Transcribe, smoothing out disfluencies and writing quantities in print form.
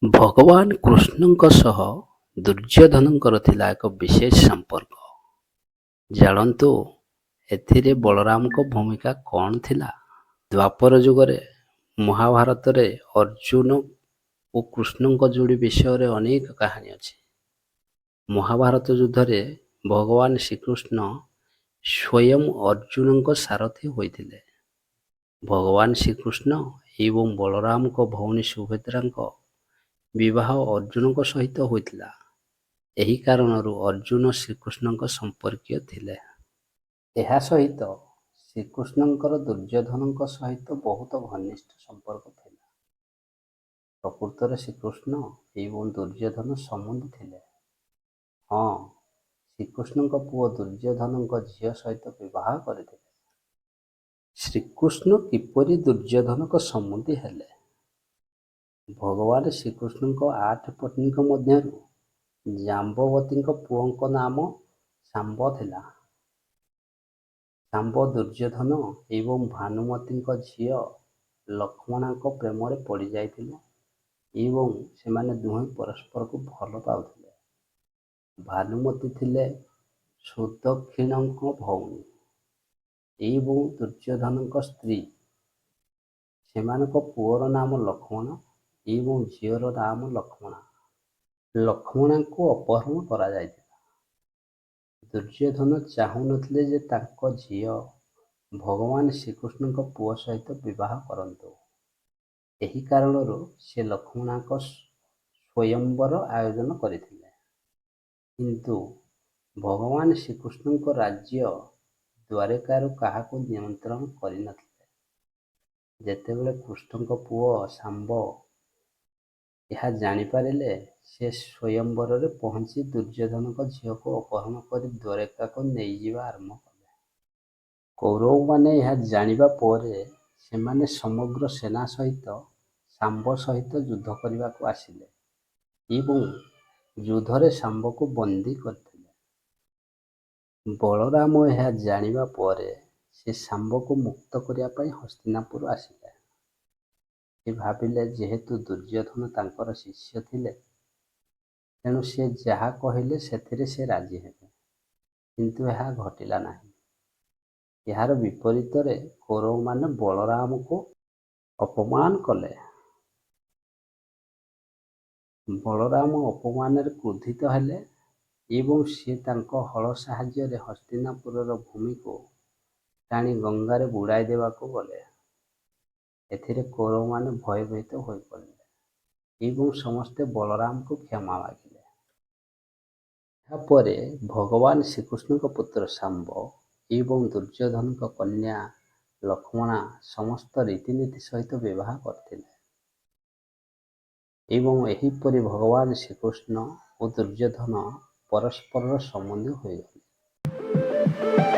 ଭଗବାନ କୃଷ୍ଣଙ୍କ ସହ ଦୁର୍ଯ୍ୟୋଧନଙ୍କର ଥିଲା ଏକ ବିଶେଷ ସମ୍ପର୍କ। ଜାଣନ୍ତୁ ଏଥିରେ ବଳରାମଙ୍କ ଭୂମିକା କ'ଣ ଥିଲା? ଦ୍ୱାପର ଯୁଗରେ ମହାଭାରତରେ ଅର୍ଜୁନ ଓ କୃଷ୍ଣଙ୍କ ଯୋଡ଼ି ବିଷୟରେ ଅନେକ କାହାଣୀ ଅଛି। ମହାଭାରତ ଯୁଦ୍ଧରେ ଭଗବାନ ଶ୍ରୀକୃଷ୍ଣ ସ୍ୱୟଂ ଅର୍ଜୁନଙ୍କ ସାରଥୀ ହୋଇଥିଲେ। ଭଗବାନ ଶ୍ରୀକୃଷ୍ଣ ଏବଂ ବଳରାମଙ୍କ ଭଉଣୀ ସୁଭଦ୍ରାଙ୍କ ବିବାହ ଅର୍ଜୁନଙ୍କ ସହିତ ହୋଇଥିଲା। ଏହି କାରଣରୁ ଅର୍ଜୁନ ଶ୍ରୀକୃଷ୍ଣଙ୍କ ସମ୍ପର୍କୀୟ ଥିଲେ। ଏହା ସହିତ ଶ୍ରୀକୃଷ୍ଣଙ୍କର ଦୁର୍ଯ୍ୟୋଧନଙ୍କ ସହିତ ବହୁତ ଘନିଷ୍ଠ ସମ୍ପର୍କ ଥିଲା। ପ୍ରକୃତରେ ଶ୍ରୀକୃଷ୍ଣ ଏବଂ ଦୁର୍ଯ୍ୟୋଧନ ସମ୍ବନ୍ଧୀ ଥିଲେ। ହଁ, ଶ୍ରୀକୃଷ୍ଣଙ୍କ ପୁଅ ଦୁର୍ଯ୍ୟୋଧନଙ୍କ ଝିଅ ସହିତ ବିବାହ କରିଥିଲେ। ଶ୍ରୀକୃଷ୍ଣ କିପରି ଦୁର୍ଯ୍ୟୋଧନଙ୍କ ସମ୍ବନ୍ଧୀ ହେଲେ? ଭଗବାନ ଶ୍ରୀକୃଷ୍ଣଙ୍କ 8 ପତ୍ନୀଙ୍କ ମଧ୍ୟରୁ ଜାମ୍ବବତୀଙ୍କ ପୁଅଙ୍କ ନାମ ଶାମ୍ବ ଥିଲା। ଶାମ୍ବ ଦୁର୍ଯ୍ୟୋଧନ ଏବଂ ଭାନୁମତୀଙ୍କ ଝିଅ ଲକ୍ଷ୍ମଣାଙ୍କ ପ୍ରେମରେ ପଡ଼ିଯାଇଥିଲେ ଏବଂ ସେମାନେ ଦୁହେଁ ପରସ୍ପରକୁ ଭଲ ପାଉଥିଲେ। ଭାନୁମତୀ ଥିଲେ ସୁଦକ୍ଷିଣଙ୍କ ଭଉଣୀ ଏବଂ ଦୁର୍ଯ୍ୟୋଧନଙ୍କ ସ୍ତ୍ରୀ। ସେମାନଙ୍କ ପୁଅର ନାମ ଲକ୍ଷ୍ମଣ ଏବଂ ଝିଅର ନାମ ଲକ୍ଷ୍ମଣା। ଲକ୍ଷ୍ମଣାଙ୍କୁ ଅପହରଣ କରାଯାଇଥିଲା। ଦୁର୍ଯ୍ୟୋଧନ ଚାହୁଁନଥିଲେ ଯେ ତାଙ୍କ ଝିଅ ଭଗବାନ ଶ୍ରୀକୃଷ୍ଣଙ୍କ ପୁଅ ସହିତ ବିବାହ କରନ୍ତୁ। ଏହି କାରଣରୁ ସେ ଲକ୍ଷ୍ମଣାଙ୍କ ସ୍ୱୟଂବର ଆୟୋଜନ କରିଥିଲେ। କିନ୍ତୁ ଭଗବାନ ଶ୍ରୀକୃଷ୍ଣଙ୍କ ରାଜ୍ୟ ଦ୍ୱାରକାରୁ କାହାକୁ ନିମନ୍ତ୍ରଣ କରିନଥିଲେ। ଯେତେବେଳେ କୃଷ୍ଣଙ୍କ ପୁଅ ଶାମ୍ବ ଏହା ଜାଣିପାରିଲେ, ସେ ସ୍ୱୟଂବରରେ ପହଞ୍ଚି ଦୁର୍ଯ୍ୟୋଧନଙ୍କ ଝିଅକୁ ଅପହରଣ କରି ଦ୍ୱାରକାକୁ ନେଇଯିବା ଆରମ୍ଭ କଲେ। କୌରବମାନେ ଏହା ଜାଣିବା ପରେ ସେମାନେ ସମଗ୍ର ସେନା ସହିତ ଶାମ୍ବ ସହିତ ଯୁଦ୍ଧ କରିବାକୁ ଆସିଲେ ଏବଂ ଯୁଦ୍ଧରେ ଶାମ୍ବକୁ ବନ୍ଦୀ କରିଥିଲେ। ବଳରାମ ଏହା ଜାଣିବା ପରେ ସେ ଶାମ୍ବକୁ ମୁକ୍ତ କରିବା ପାଇଁ ହସ୍ତିନାପୁର ଆସିଲେ। ସେ ଭାବିଲେ ଯେହେତୁ ଦୁର୍ଯ୍ୟୋଧନ ତାଙ୍କର ଶିଷ୍ୟ ଥିଲେ, ତେଣୁ ସେ ଯାହା କହିଲେ ସେଥିରେ ସେ ରାଜି ହେବେ। କିନ୍ତୁ ଏହା ଘଟିଲା ନାହିଁ। ଏହାର ବିପରୀତରେ କୌରବମାନେ ବଳରାମକୁ ଅପମାନ କଲେ। ବଳରାମ ଅପମାନରେ କ୍ରୋଧିତ ହେଲେ ଏବଂ ସେ ତାଙ୍କ ହଳ ସାହାଯ୍ୟରେ ହସ୍ତିନାପୁରର ଭୂମିକୁ ଟାଣି ଗଙ୍ଗାରେ ବୁଡ଼ାଇ ଦେବାକୁ ଗଲେ। ଏଥିରେ କୌରବମାନେ ଭୟଭୀତ ହୋଇପଡ଼ିଲେ ଏବଂ ସମସ୍ତେ ବଳରାମଙ୍କୁ କ୍ଷମା ମାଗିଲେ। ଏହାପରେ ଭଗବାନ ଶ୍ରୀକୃଷ୍ଣଙ୍କ ପୁତ୍ର ଶାମ୍ବ ଏବଂ ଦୁର୍ଯ୍ୟୋଧନଙ୍କ କନ୍ୟା ଲକ୍ଷ୍ମଣା ସମସ୍ତ ରୀତିନୀତି ସହିତ ବିବାହ କରିଥିଲେ ଏବଂ ଏହିପରି ଭଗବାନ ଶ୍ରୀକୃଷ୍ଣ ଓ ଦୁର୍ଯ୍ୟୋଧନ ପରସ୍ପରର ସମ୍ବନ୍ଧୀ ହୋଇଗଲେ।